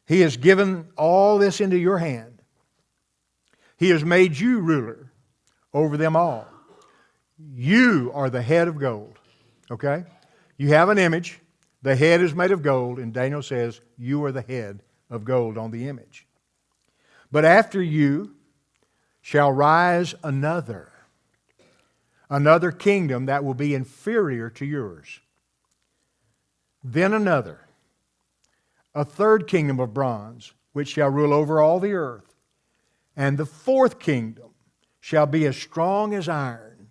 Speaker 1: He has given all this into your hand. He has made you ruler over them all. You are the head of gold. Okay? You have an image. The head is made of gold. And Daniel says, you are the head of gold on the image. But after you shall rise another kingdom that will be inferior to yours. Then another, a third kingdom of bronze, which shall rule over all the earth. And the fourth kingdom shall be as strong as iron,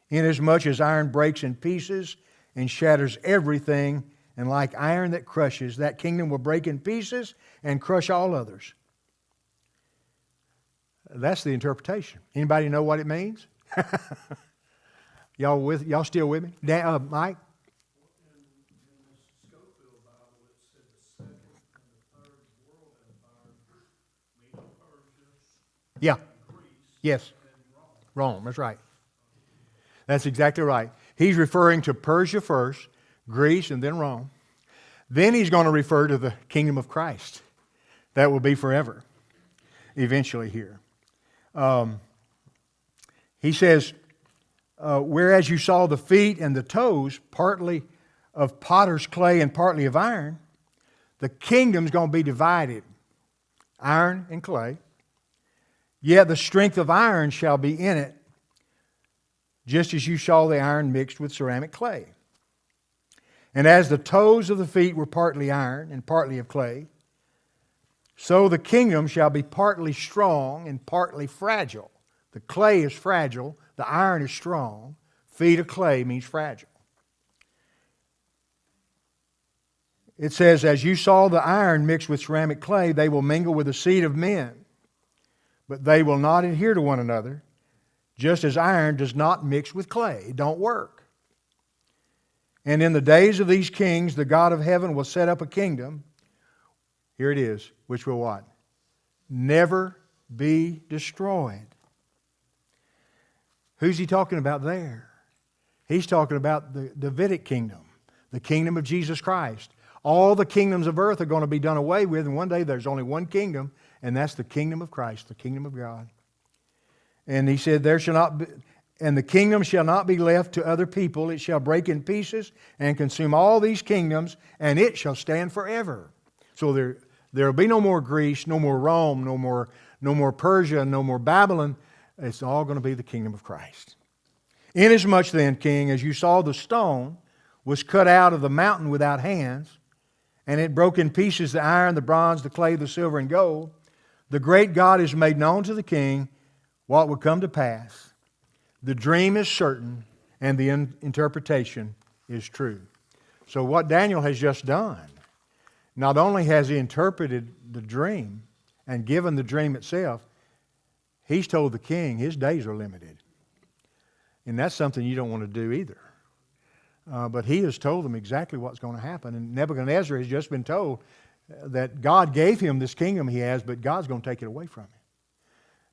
Speaker 1: inasmuch as iron breaks in pieces and shatters everything, and like iron that crushes, that kingdom will break in pieces and crush all others. That's the interpretation. Anybody know what it means? Y'all still with me? Mike? Yeah. Yes. Rome. That's right. That's exactly right. He's referring to Persia first, Greece, and then Rome. Then he's going to refer to the kingdom of Christ. That will be forever, eventually here. He says, whereas you saw the feet and the toes, partly of potter's clay and partly of iron, the kingdom's going to be divided, iron and clay. Yet the strength of iron shall be in it, just as you saw the iron mixed with ceramic clay. And as the toes of the feet were partly iron and partly of clay, so the kingdom shall be partly strong and partly fragile. The clay is fragile, the iron is strong. Feet of clay means fragile. It says, as you saw the iron mixed with ceramic clay, they will mingle with the seed of men, but they will not adhere to one another, just as iron does not mix with clay. It don't work. And in the days of these kings, the God of heaven will set up a kingdom. Here it is, which will what? Never be destroyed. Who's he talking about there? He's talking about the Davidic kingdom, the kingdom of Jesus Christ. All the kingdoms of earth are going to be done away with, and one day there's only one kingdom, and that's the kingdom of Christ, the kingdom of God. And he said, there shall not be, and the kingdom shall not be left to other people. It shall break in pieces and consume all these kingdoms, and it shall stand forever. So there will be no more Greece, no more Rome, no more Persia, no more Babylon. It's all going to be the kingdom of Christ. Inasmuch then, king, as you saw the stone was cut out of the mountain without hands, and it broke in pieces the iron, the bronze, the clay, the silver, and gold, the great God has made known to the king what would come to pass. The dream is certain, and the interpretation is true. So what Daniel has just done, not only has he interpreted the dream and given the dream itself, he's told the king his days are limited. And that's something you don't want to do either. But he has told them exactly what's going to happen. And Nebuchadnezzar has just been told that God gave him this kingdom he has, but God's going to take it away from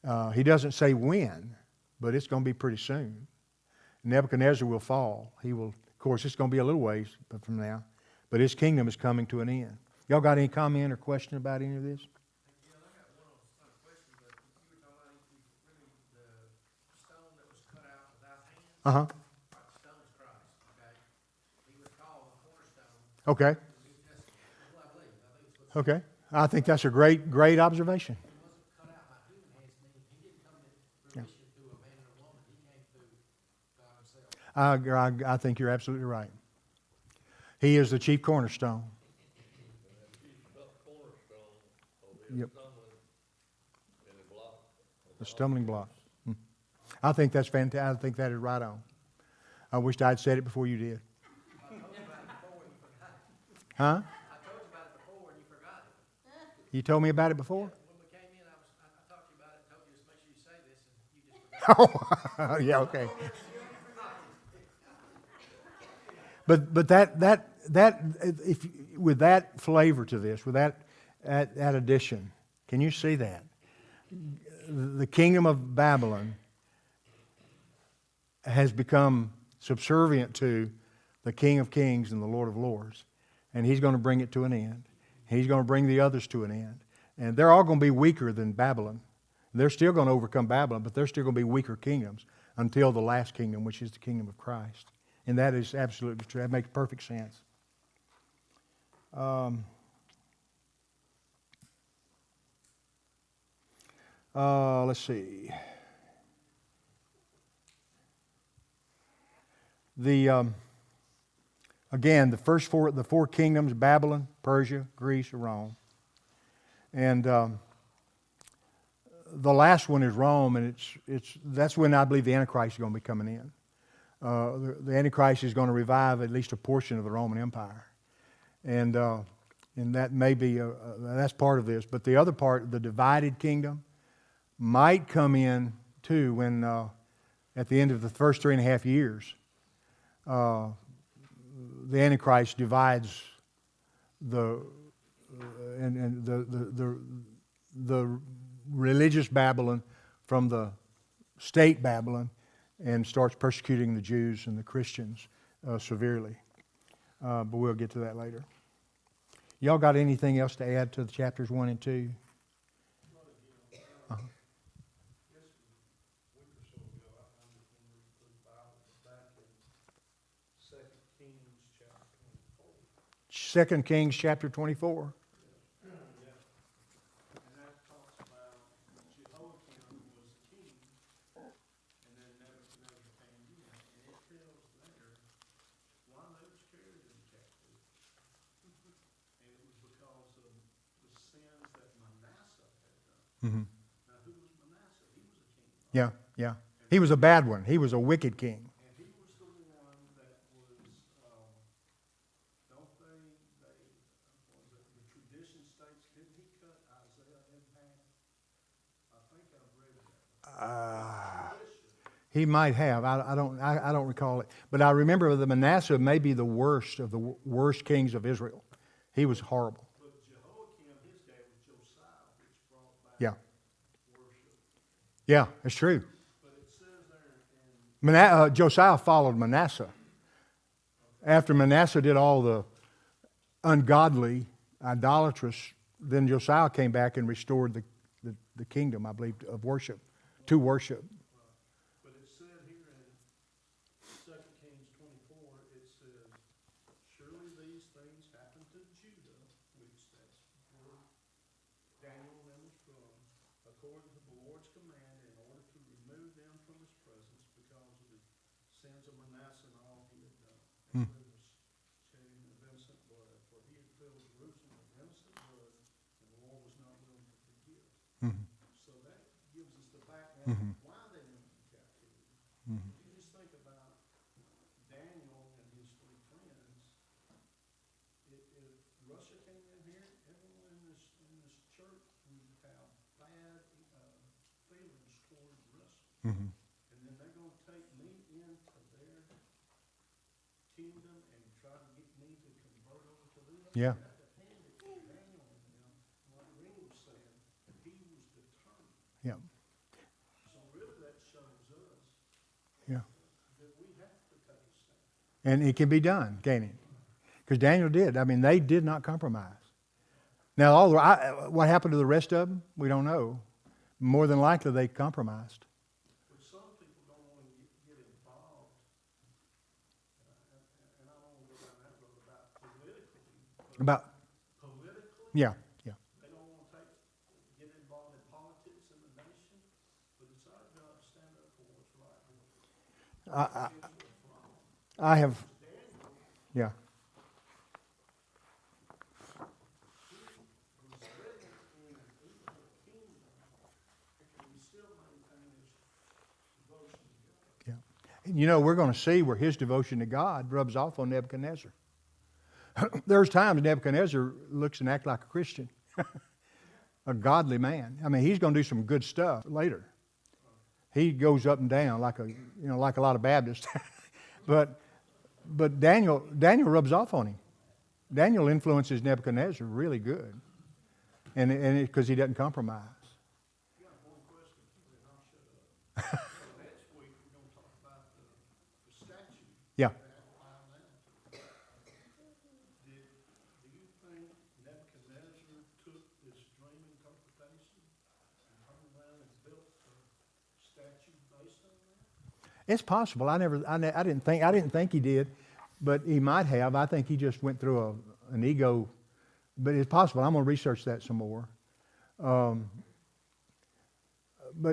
Speaker 1: him. He doesn't say when, but it's going to be pretty soon. Nebuchadnezzar will fall. He will, of course, it's going to be a little ways from now, but his kingdom is coming to an end. Y'all got any comment or question about any of this?
Speaker 4: Yeah, I got one other question, but you were talking about really the stone that was cut out without hands.
Speaker 1: Uh-huh.
Speaker 4: The stone is Christ, okay? He was called the cornerstone.
Speaker 1: Okay.
Speaker 4: That's what I believe. I think it's what
Speaker 1: Okay. I think that's a great observation.
Speaker 4: he wasn't cut out by human hands. He didn't come to fruition through a man and a woman. He came through God himself.
Speaker 1: I think you're absolutely right. He is the chief cornerstone. Yep. The stumbling block. I think that's fantastic. I think that is right on. I wished I'd said it before you did.
Speaker 4: I told you about it before and you forgot it.
Speaker 1: Huh?
Speaker 4: I told you about it before and you forgot it.
Speaker 1: You told me about it before?
Speaker 4: When we came in, I talked to you about it, told you to make sure you say this, and you just forgot.
Speaker 1: Oh, yeah, okay. But that if with that flavor to this, with that addition, can you see that? The kingdom of Babylon has become subservient to the King of Kings and the Lord of Lords, and he's going to bring it to an end. He's going to bring the others to an end, and they're all going to be weaker than Babylon. They're still going to overcome Babylon, but they're still going to be weaker kingdoms until the last kingdom, which is the kingdom of Christ. And that is absolutely true. That makes perfect sense. Let's see. Again, the four kingdoms: Babylon, Persia, Greece, and Rome. And the last one is Rome, and that's when I believe the Antichrist is going to be coming in. The Antichrist is going to revive at least a portion of the Roman Empire, and that may be that's part of this. But the other part, the divided kingdom, might come in too when at the end of the first 3.5 years, the Antichrist divides the religious Babylon from the state Babylon, and starts persecuting the Jews and the Christians severely. But we'll get to that later. Y'all got anything else to add to the chapters 1 and 2? Uh-huh. Second Kings chapter 24. Mm-hmm.
Speaker 4: Now, who was Manasseh? He was a king. Right?
Speaker 1: Yeah. He was a bad one. He was a wicked king.
Speaker 4: And he was the one that was, don't they
Speaker 1: He might have. I don't recall it. But I remember that Manasseh may be the worst of the worst kings of Israel. He was horrible.
Speaker 4: But Jehoiakim, his dad was Josiah, which brought back
Speaker 1: Yeah.
Speaker 4: worship.
Speaker 1: Yeah, it's true.
Speaker 4: But it says there in
Speaker 1: Josiah followed Manasseh. After Manasseh did all the ungodly, idolatrous, then Josiah came back and restored the kingdom, I believe, of worship, to worship.
Speaker 4: But it said here in 2 Kings 24, it says, surely these things happened to Judah, which that's where Daniel and them was from, according to the Lord's command, in order to remove them from his presence because of the sins of Manasseh and all he had done. And there was shedding of innocent blood, for he had filled Jerusalem with innocent blood, and the Lord was not willing to forgive. So that gives us the background of why they went into captivity. If you just think about Daniel and his three friends, if Russia came in here, everyone in this church would have bad feelings toward Russia. And then they're going to take me into their kingdom and try to get me to convert over to them.
Speaker 1: Yeah.
Speaker 4: That depended on Daniel and them. Like Ring was saying, he was determined.
Speaker 1: Yeah.
Speaker 4: So really that shows us
Speaker 1: Yeah.
Speaker 4: that we have to take a stand.
Speaker 1: And it can be done, can't it? Because Daniel did. I mean, they did not compromise. Now, what happened to the rest of them, we don't know. More than likely, they compromised.
Speaker 4: But some people don't want to get involved, and I don't want to go down that road about politically.
Speaker 1: About,
Speaker 4: Politically,
Speaker 1: yeah.
Speaker 4: they don't want to get involved in politics in the nation, but it's our job to stand up for what's right.
Speaker 1: I have, yeah.
Speaker 4: Was living in an evil kingdom, and he still maintained his devotion to God.
Speaker 1: Yeah. And you know, we're going to see where his devotion to God rubs off on Nebuchadnezzar. There's times Nebuchadnezzar looks and acts like a Christian, a godly man. I mean, he's going to do some good stuff later. He goes up and down like a lot of Baptists. but Daniel rubs off on him. Daniel influences Nebuchadnezzar really good, and because he doesn't compromise.
Speaker 4: You got one question, and I'll shut up. Next week, we're going to talk about the statue.
Speaker 1: Yeah.
Speaker 4: Do you think Nebuchadnezzar took this dream interpretation and turned around and built a statue based on that?
Speaker 1: It's possible. I didn't think he did, but he might have. I think he just went through an ego, but it's possible. I'm going to research that some more. But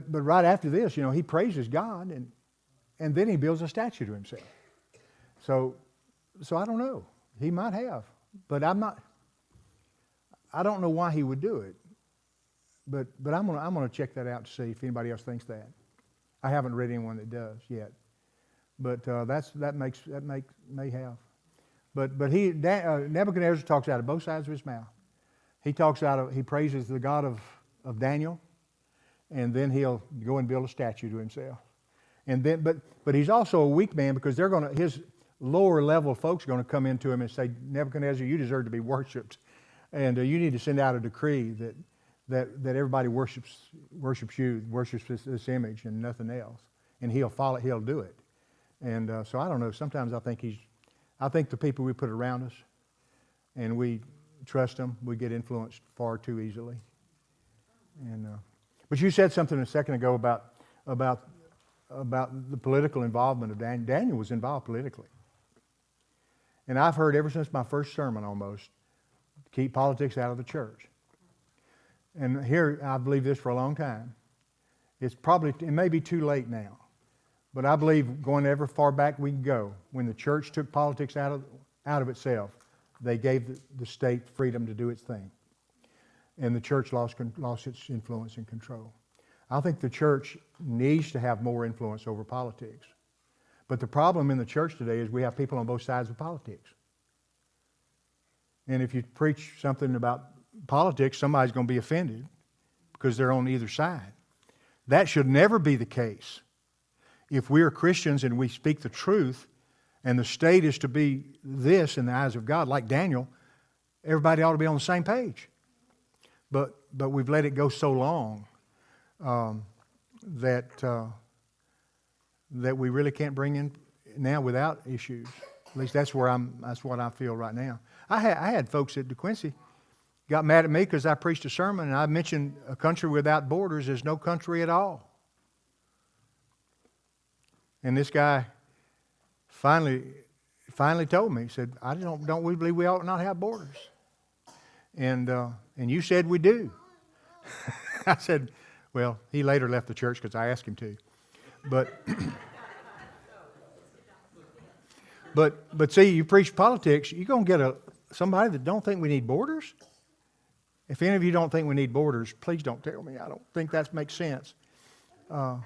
Speaker 1: right after this, he praises God, and then he builds a statue to himself. So I don't know. He might have, but I don't know why he would do it. But I'm gonna check that out to see if anybody else thinks that. I haven't read anyone that does yet, but that may have. But Nebuchadnezzar talks out of both sides of his mouth. He praises the God of Daniel, and then he'll go and build a statue to himself. And then, but he's also a weak man because his lower level folks are going to come into him and say, Nebuchadnezzar, you deserve to be worshipped, and you need to send out a decree that everybody worships you, worships this image and nothing else, and he'll do it. And so I don't know. Sometimes I think the people we put around us, and we trust them, we get influenced far too easily. And but you said something a second ago about the political involvement of Daniel. Daniel was involved politically. And I've heard ever since my first sermon almost, keep politics out of the church. And here, I believe this for a long time. It may be too late now, but I believe going ever far back we can go, when the church took politics out of itself, they gave the state freedom to do its thing. And the church lost its influence and control. I think the church needs to have more influence over politics. But the problem in the church today is we have people on both sides of politics. And if you preach something about politics, somebody's going to be offended because they're on either side. That should never be the case. If we are Christians and we speak the truth, and the state is to be this in the eyes of God, like Daniel, everybody ought to be on the same page. But we've let it go so long that we really can't bring in now without issues. At least that's what I feel right now. I had folks at DeQuincy got mad at me because I preached a sermon and I mentioned a country without borders is no country at all. And this guy finally told me, he said, don't we believe we ought not have borders? And you said we do. I said, well, he later left the church because I asked him to. But see, you preach politics, you're going to get somebody that don't think we need borders. If any of you don't think we need borders, please don't tell me. I don't think that makes sense.
Speaker 3: I saw a meme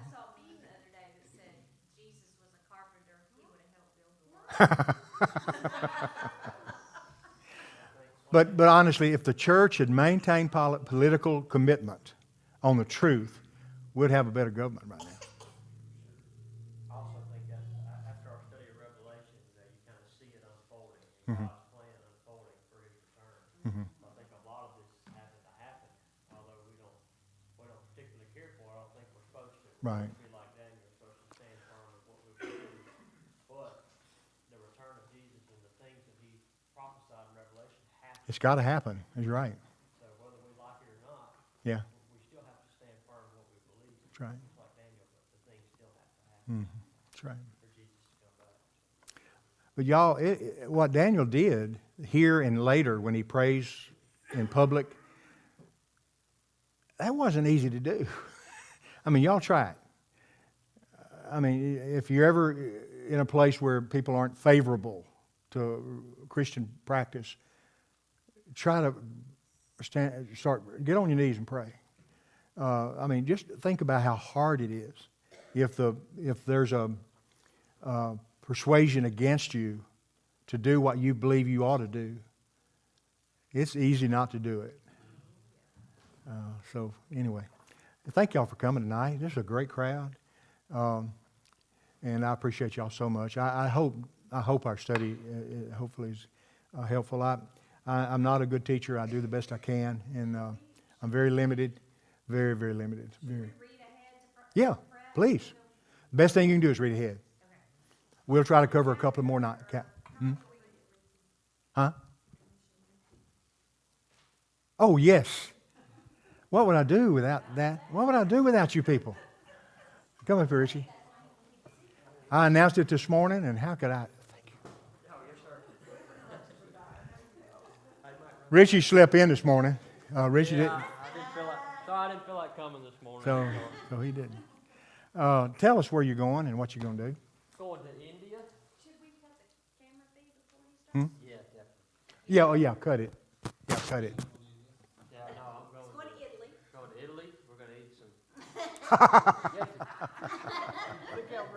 Speaker 3: the other day that said Jesus was a carpenter. He would have helped build the world.
Speaker 1: But honestly, if the church had maintained political commitment on the truth, we'd have a better government right now.
Speaker 5: I also think that after our study of Revelation, that you kind of see it unfolding,
Speaker 1: Mm-hmm.
Speaker 5: God's plan unfolding for His return.
Speaker 1: Mm-hmm.
Speaker 5: I think a lot of this is having to happen, although we don't particularly care for it. I don't think we're supposed to.
Speaker 1: Right.
Speaker 5: We're supposed to be like Daniel, we're supposed to stand firm with what we believe. But the return of Jesus and the things that He prophesied in Revelation happen.
Speaker 1: It's got to happen. You're right.
Speaker 5: So whether we like it or not,
Speaker 1: Yeah,
Speaker 5: we still have to stand firm in what we believe.
Speaker 1: that's right.
Speaker 5: It's like Daniel, but the things still have to happen
Speaker 1: Mm-hmm. That's right.
Speaker 5: for Jesus to come back.
Speaker 1: But y'all, what Daniel did here and later when he prays in public, that wasn't easy to do. I mean, y'all try it. I mean, if you're ever in a place where people aren't favorable to Christian practice, try to get on your knees and pray. I mean, just think about how hard it is. If there's a persuasion against you to do what you believe you ought to do, it's easy not to do it. So anyway, thank y'all for coming tonight. This is a great crowd, and I appreciate y'all so much. I hope our study hopefully is helpful. I'm not a good teacher. I do the best I can, and I'm very limited, very, very limited. Very.
Speaker 3: Read ahead to
Speaker 1: Yeah, please. The best thing you can do is read ahead.
Speaker 3: Okay.
Speaker 1: We'll try to cover a couple more nights. Huh? Oh, yes. What would I do without that? What would I do without you people? Come up here, Richie. I announced it this morning, and how could I? Thank you. Richie slept in this morning. Richie didn't.
Speaker 5: I didn't feel like coming this morning.
Speaker 1: So he didn't. Tell us where you're going and what you're going to do.
Speaker 5: Going to India?
Speaker 3: Should we cut the camera feed before he starts?
Speaker 5: Yeah, definitely.
Speaker 1: Yeah, oh yeah, cut it. Yeah, cut it.
Speaker 5: Yeah, no, I'm
Speaker 3: Going
Speaker 5: going
Speaker 3: to Italy.
Speaker 5: to Italy. We're going to eat some. Look how